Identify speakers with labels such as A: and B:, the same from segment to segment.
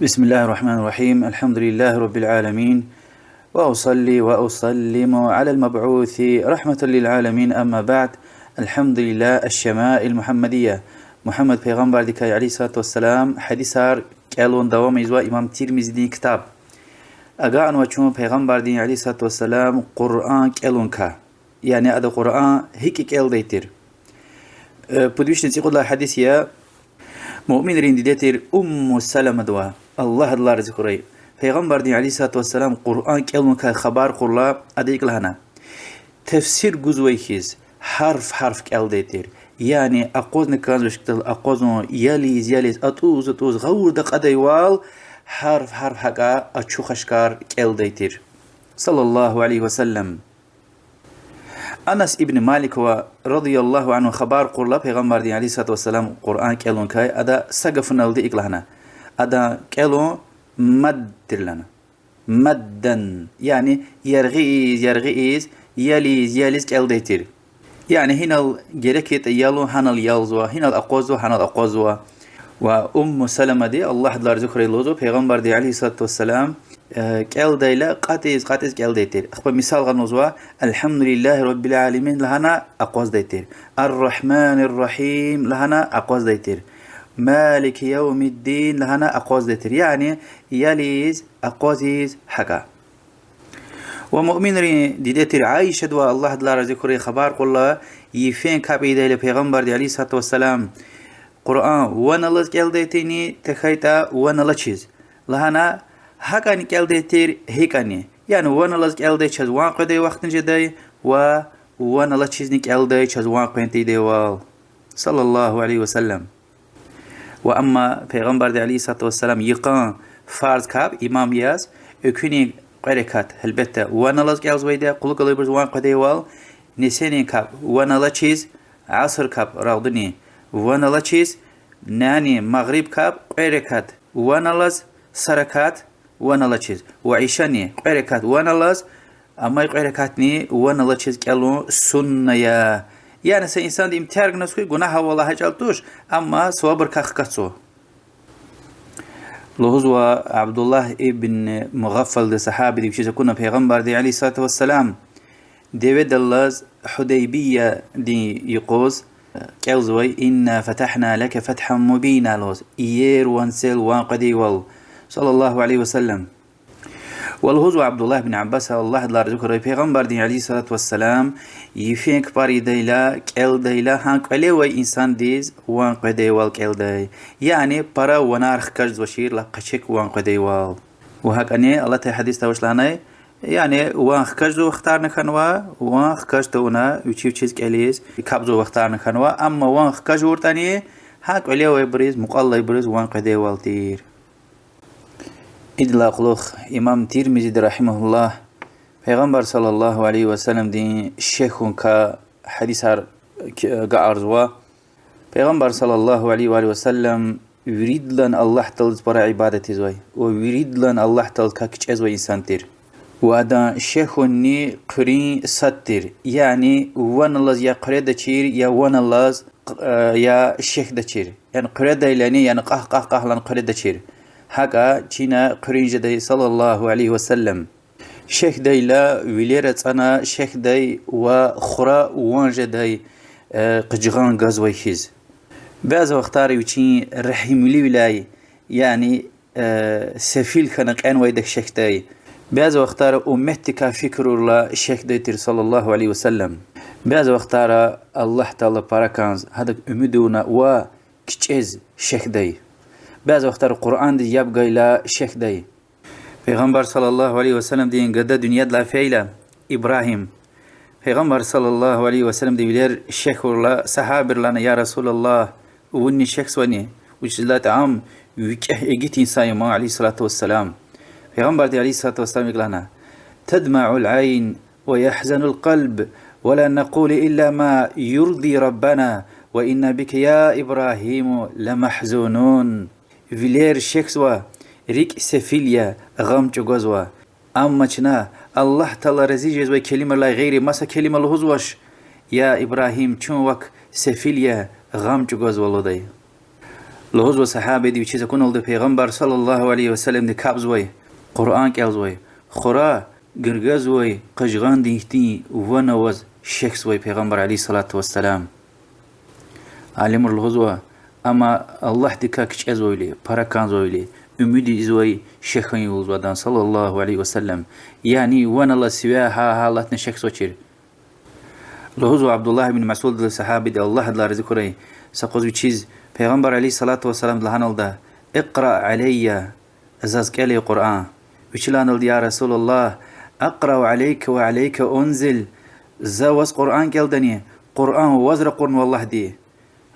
A: بسم الله الرحمن الرحيم. الحمد لله رب العالمين، وأصلي وأسلم على المبعوث رحمة للعالمين. أما بعد، الحمد لله. الشمائل المحمدية محمد پیغمبر ديكاي عليه الصلاة والسلام حديثار كالون دوام إزواء إمام تيرمزي دي كتاب أقان وچون پیغمبر دي عليه الصلاة والسلام قرآن كالون كا، يعني هذا قرآن هيك كال ديتر بدوش نتيقظ الله حديثية مؤمن رين ديتر سلمة دوا الله رزقري پیغمبر دي عليه الصلاة والسلام قرآن كالون كا خبر قرلا أديك لهنا تفسير جزويكيز حرف كال ديتر، يعني أقوز نكاز بشكل أقوزن يليز أتوز غور دق أديوال حرف حقا أتشو خشكار كال ديتر صلى الله عليه وسلم. أنس ابن مالك رضي الله عنه خبر قرلا پیغمبر دي عليه الصلاة والسلام قرآن كالون كاي أدا سقفنا لدي إقلهنا أدا كالون مد لنا مدن، يعني يرغيز يليز كال ديتر، يعني هنا الجركت يالو هنا اليالزوا هنا الأقوزوا وأم سلمة دي الله دلار ذكر اللوزو پیغمبر دي عليه الصلاة والسلام كال ديلا قاتيز كال ديتر. أخبر مثال غنوزوا الحمد لله رب العالمين لهنا أقوز ديتر، الرحمن الرحيم لهنا أقوز ديتر، مالك يوم الدين لهنا أقوز ديتر، يعني يليز أقوزيز حقا. ومؤمن ديتر عايشة دوا الله دلار ذكر خبر قل يفين كابي ديلا پیغمبر دي عليه الصلاة والسلام قرآن ونلز كال ديتيني تخيتا ونلچيز لهنا هكاني كال ديتر هيكاني، يعني ونلز كال دي چز وان قدي وقت جدي ونلچيزني كال دي چز وان قنتي ديوال صلى الله عليه وسلم. وأما پیغمبر دي عليه الصلاة والسلام يقان فرض كاب إمام ياز اكوني قركات هلبتا ونلز كال زويدا قلق ليبرز وان قديوال نسيني كاب ونلچيز عصر كاب راودني ونلچيز ناني مغرب كاب قركات ونلز سركات ونلچيز وعيشاني قركات ونلز أما قركاتني ونلچيز كالون سنة، يعني إنسان دي امتارق نسكوي قناها والله هجالتوش أما صوابر كاخكاتسو. لهزوا عبد الله ابن مغفل دي صحابي دي بشيزة كنا پیغمبر دي عليه الصلاة والسلام ديويد اللز حديبية دي يقوز كالزوي إنا فتحنا لك فتحا مبينا لوز إير وانسل وانقدي وال صلى الله عليه وسلم. والهزو عبد الله بن عباس الله دلار ذكر پیغمبر دي عليه الصلاة والسلام يفينك باري ديلا كال ديلا هانك عليوي إنسان ديز وانقدي وال كال دي، يعني برا ونارخ كجز وشير لقشك وانقدي وال وهاك أني الله تي حديث توش لاني، يعني وانخ كجزو اختارنا كانوا وانخ كجتونا يوتيوب تشيز كاليز كابزو اختارنا كانوا، أما وانخ كجور تاني هاك عليوي بريز مقالله يبريز وانقدي وال تير. إدلا قلوخ إمام تيرمزي رحمه الله پیغمبر صلى الله عليه وسلم دي شيخون كا حديثار قعرزوا پیغمبر صلى الله عليه وآله وسلم يريد لن الله تلز برا عبادتي زوي ويريد لن الله تلز كاكش ازوي إنسان تير وأدا شيخوني قرين ستر، يعني وان الله يا قريدة تشير يا وان الله يا الشيخ ده تشير، يعني قريدة لاني يعني قه لان قريدة تشير هكا تشينا قرين جدي صلى الله عليه وسلم. شيخ داي لا ويليرت أنا شيخ داي وخرا وان جدي قجغان غازوي خيز بعض وقتاري وشين رحيم لي ولاي، يعني سفيل خنق ان ويدك شيخ داي بعض وقتار أمتك فكر الله شيخ داي صلى الله عليه وسلم بعض وقتار الله تعالى باراكانز هذا أمدونا وكتشز شيخ داي بعض وقتار القرآن دي يبقى إلى شيخ داي. پیغمبر صلى الله عليه وسلم دي قد دنيا دلا فيلا إبراهيم پیغمبر صلى الله عليه وسلم دي ولير الشيخ الله صحابر لنا يا رسول الله وني شخص وني وجلات عام يجيت إنسان عليه الصلاة والسلام پیغمبر دي عليه الصلاة والسلام يقول لنا تدمع العين ويحزن القلب ولا نقول إلا ما يرضي ربنا وإن بك يا إبراهيم لمحزونون. فيلير شخصوا ريك سفيليا غم جوزوا أما چنا الله تعالى رزي جزوي كلمة لا غير مسا كلمة الهزوش يا إبراهيم چون وك سفيليا غم جوز ولدي. لهوز وصحابة دي وشيزا كون ولد پیغمبر صلى الله عليه وسلم دي كابزوي قرآن كالزوي خورا گرگزوي قجغان ديهتي ونوز شخصوي پیغمبر عليه الصلاة والسلام علم الغزوة أما الله دكا كش أزويلي براكان زويلي أمدي زوي شيخان يوزودان صلى الله عليه وسلم يعني وانا الله سواها حالتنا شخص وشير لهوزو عبد الله بن مسعود الصحابي دي الله دلار ذكري سقوز بچيز پیغمبر عليه الصلاة والسلام دلهان ده اقرأ علي أزاز كالي قرآن وشلان يا رسول الله أقرأ عليك وعليك أنزل زاوز قرآن كالدني قرآن وزر قرن والله دي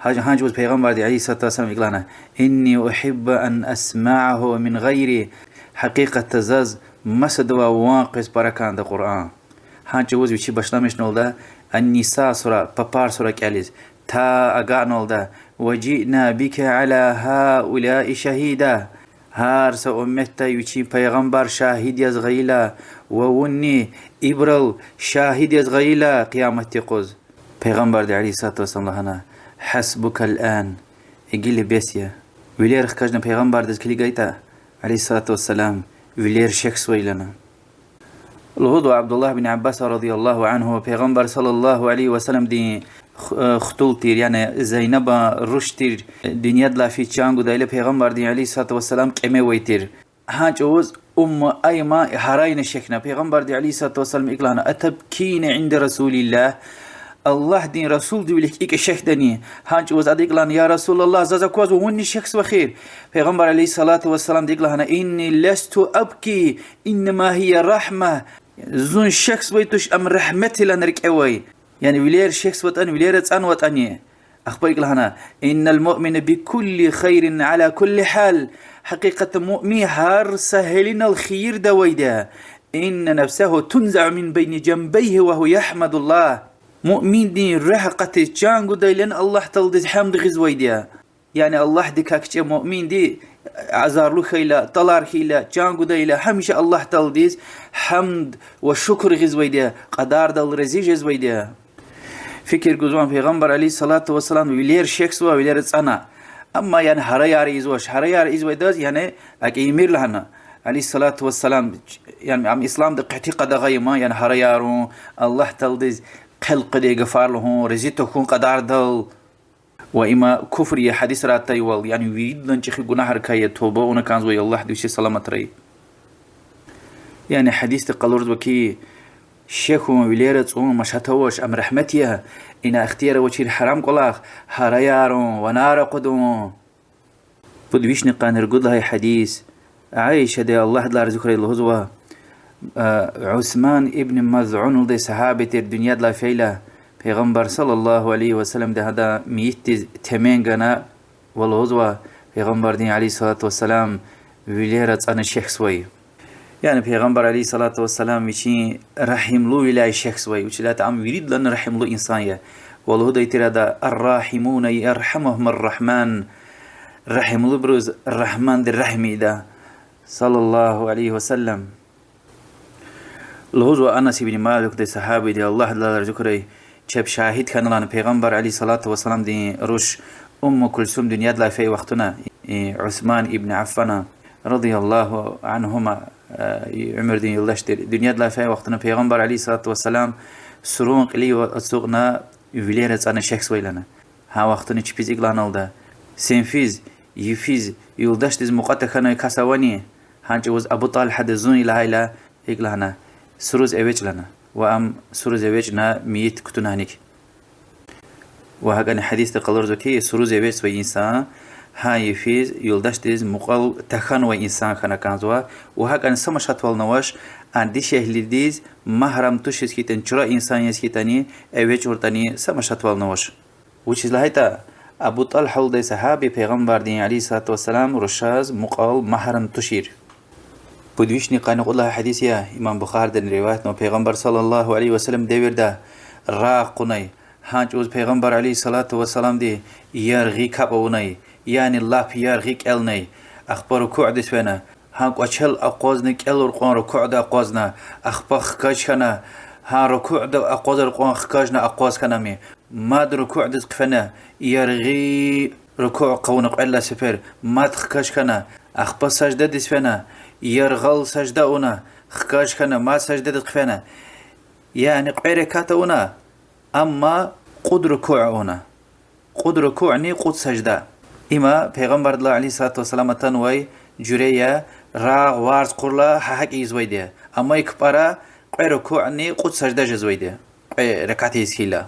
A: هاج وز پیغمبر دي عليه الصلاة والسلام يقولنا إني أحب أن أسمعه من غيري حقيقة تزاز مسدوا واقس بركان ده قرآن هاج وز بچي بشنامش نولده النساء سورة بابار سورة كاليز تا أقع نولده وجئنا بك على هؤلاء شهيدا هار سو أمتا يوچي پیغمبر شاهد يزغيلا ووني إبرل شاهد يزغيلا قيامت قوز پیغمبر دي عليه الصلاة والسلام لهنا حسبك الآن إجيل بيسيا ولير خكجنا پیغمبر دز كلي قيتا عليه الصلاة والسلام ولير شخص ويلنا الهدو عبد الله بن عباس رضي الله عنه پیغمبر صلى الله عليه وسلم دي خطولتير يعني زينب رشتير دنيا دلا في چانگو دايله پیغمبر دي عليه الصلاة والسلام كمي ويتير هاجوز أيما هراين شكنا پیغمبر دي عليه الصلاة والسلام إقلانا أتبكين عند رسول الله الله دين رسول دي ولك إيك الشيخ دني هانج وز أديقلان يا رسول الله زازكواز ووني شخص وخير پیغمبر عليه الصلاة والسلام ديقلان إني لست أبكي إنما هي رحمة زون شخص ويتوش أم رحمتي لنرك أوي يعني ولير شخص وطن ولير تسان وطني أخبر إقلان إن المؤمن بكل خير على كل حال حقيقة مؤمن هار سهلين الخير دويدا إن نفسه تنزع من بين جنبيه وهو يحمد الله مؤمن دي رحقة جانجو دايلن الله تلدز حمد غزويديا يعني الله دي كاكتش مؤمن دي عزار له خيلا طلار خيلا جانجو دايلا هميشه الله تلدز حمد وشكر غزويديا قدار دل رزي غزويديا فكر قزوان پیغمبر عليه الصلاة والسلام ولير شخص ولير تصانا اما يعني هريار يزوش هريار يزويداز يعني اكيمير لهنا عليه الصلاة والسلام يعني عم اسلام دي اعتقاد غيما يعني هريارو الله تلدز خلق دي غفار له رزيتو كون قدار دل وإما كفر يا حديث راتي وال يعني ويدن تشخي غناه ركايه توبه ونا كان زوي الله دوشي سلامت ري يعني حديث قلورد وكي شيخ ويليرت مشاتوش ام رحمتيها ان اختيار وشي حرام قلاخ هريارو ونار قدوم بدويش نقانر قد هاي حديث عائشة دي الله دلار ذكر الهزوة عثمان ابن مذعون دي صحابة الدنيا دلا فيلا پیغمبر صلى الله عليه وسلم ده هذا ميت تمين غنا والهزوة پیغمبر دين عليه الصلاة والسلام وليرت أنا شخص وي يعني پیغمبر عليه الصلاة والسلام وشي رحم له ولا شخص وي وش لا تعم يريد لنا رحم له إنسان والله ده يترى الراحمون يرحمهم الرحمن رحم له بروز الرحمن در رحمي ده صلى الله عليه وسلم الهزوة أنس بن مالك دي صحابي دي الله دلار ذكري شاب شاهد كان لنا پیغمبر عليه الصلاة والسلام دي روش كلثوم دنيا دلا في وقتنا عثمان ابن عفان رضي الله عنهما عمر دين يلاشتر دنيا دلا في وقتنا پیغمبر عليه الصلاة والسلام سرون قلي وسوقنا يفليرت أنا شخص ويلنا ها وقتنا چپيز إقلان ده سينفيز يفيز يلداشتز مقاطع خانه كاسواني هانج وز أبو طالب حد زوني لهايلا إقلانا سروز أويج لنا وأم سروز أويجنا ميت كتنا هنيك وهكذا حديث تقلر زكي سروز أويج سوى إنسان هاي فيز يلداشتز مقال تخان وإنسان خنا كانزوا وهكذا سمشات والنواش عندي شهل ديز محرم توشيز كيتن چرا إنسان يسكيتني أويج ورتني سمشات والنواش وچيز لهايتا أبو طالب حول صحابي پیغمبر دين عليه الصلاة والسلام رشاز مقال محرم تشير بدويش نقان الله حديث يا إمام بخاري دن روايات نو پیغمبر صلى الله عليه وسلم ديور ده راقني هانج اوز پیغمبر عليه الصلاة والسلام دي يرغي كابوني يعني الله بيرغي كالني أخبار كعد سونا هانك أشل أقوزنك أل رقان ركعد أقوزنا أخبخ كاجنا ها ركعد أقوز رقان خكاجنا أقوز كنامي ما در ركعد قفنا يرغي ركوع قون قعلا سفر ما تخكاش كنا أخبا سجدة دسفنا يرغل سجدة أنا خكاش كنا ما سجدة دقفنا يعني قعير كاتونا أما قد ركوع أنا قد ركوعني قد سجدة إما پیغمبر الله عليه الصلاة والسلام تنوي جريا راغ وارز قرلا حق إزويده أما يكبرا قعير ركوعني قد سجدة جزويده ركعتي سكيلا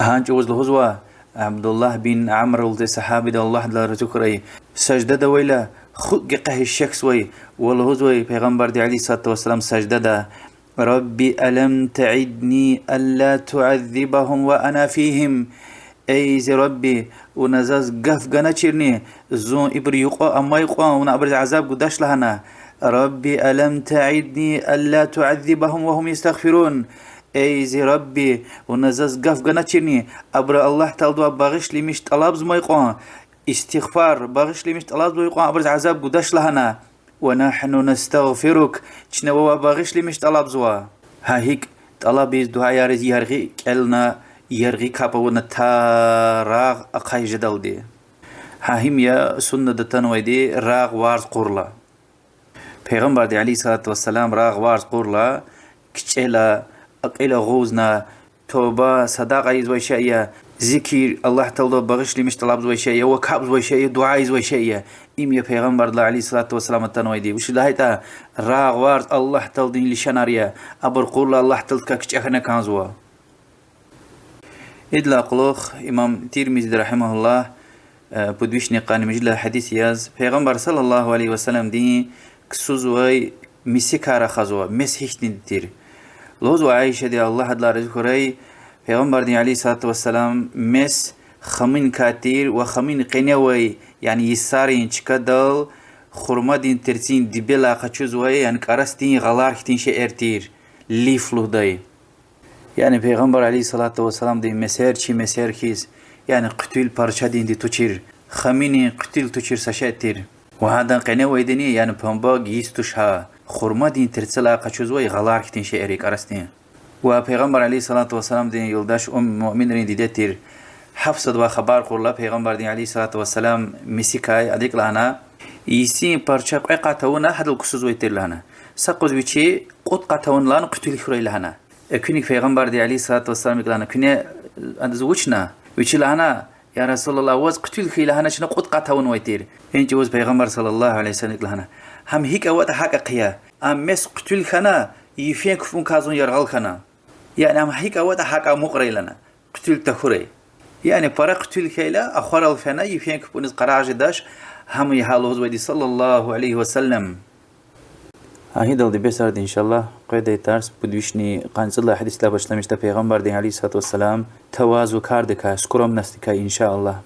A: هانج وز الهزوة عبد الله بن عمرو الصحابي ده الله دل رزقري سجدة دويلا خد قه الشخص وي والهزوة پیغمبر دي عليه الصلاة والسلام سجدة ده ربي ألم تعدني ألا تعذبهم وأنا فيهم أي زي ربي ونزاز قف قنا تشيرني زون إبري يقوى أما يقوى ونأبرز عذاب قداش لهنا ربي ألم تعدني ألا تعذبهم وهم يستغفرون أي زي ربي ونزاز قف قنا تشيرني أبر الله تلدوا باغش لي مش طلاب زما يقوى استغفار باغش لي مش طلاب زما يقوى أبرز عذاب قداش لهنا ونحن نستغفرك تشنوا باغش لي مش طلاب زوا ها هيك طلبي دعاء يرغي كلنا يرغي كابونا راغ أقاي جدال دي هاهم يا سنة دتنوي دي راغ وارز قرلا پیغمبر دي عليه الصلاة والسلام راغ وارز قرلا كچيلا أقيلا غوزنا توبة صداقة يزوي شيئا ذكر الله تعالى بغش لي مش طلب زوي شيئا وكاب زوي شيئا دعاء زوي شيئا إم يا پیغمبر الله عليه الصلاة والسلام التنوي دي وش لهيتا راغ وارز الله تعالى لشناريا أبر قرلا الله تعالى كچيخنا كان زوا إدلا قلوخ إمام ترمذي رحمه الله بدويش نقاني مجلة حديث ياز پیغمبر صلى الله عليه وسلم دي كسوزوي مسيكارا خزوا مسيح ندير لوزو عايشة دي الله دلا رزقري پیغمبر دي عليه الصلاة والسلام مس خمين كاتير وخمين قنوي يعني يسارين چكدل خرما دين ترسين دي بلا قچوزوي يعني كارستين غلار كتين شئرتير ليفلو داي يعني پیغمبر عليه الصلاة والسلام دي مسير چي مسير كيز يعني قتل پارچا دين دي توچير خميني قتل توچير سشاتير وهذا قنوي ديني يعني پنباق يستوشها خرما دين ترسلا قچوزوي غلار كتين شئريك أرستين وپیغمبر عليه الصلاة والسلام دين يلداش مؤمن رين ديدتير حفصد وخبار قرلا پیغمبر دين عليه الصلاة والسلام مسيكاي اديك لنا يسين پارچا قاتونا حد الكسوزوي تير لنا سقوز بيچي قد قاتون لنا قتل خوري لنا كنيك پیغمبر دي عليه الصلاة والسلام يقولنا كني أنزوجنا ويشيل أنا يا رسول الله وز قتل خيله أنا شنو قد قطعون ويتير إنج وز پیغمبر صلى الله عليه وسلم يقولنا هم هيك أوقات حقيقية أم مس قتل خنا يفين كفون كازون يرغل خنا يعني هم هيك أوقات حق مقري لنا قتل تخوري يعني برا قتل خيله أخر الفنا يفين كفون قراج داش هم يحالوز ودي صلى الله عليه وسلم هيدا دي بسرد إن شاء الله قيد ترس بدوشني قنصل حديث لا بشلمشت پیغمبر دي عليه الصلاة والسلام توازو كاردك سكرم نستك إن شاء الله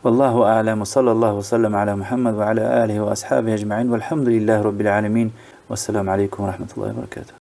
A: والله أعلم وصلى الله وسلم على محمد وعلى آله وأصحابه أجمعين والحمد لله رب العالمين والسلام عليكم ورحمة الله وبركاته.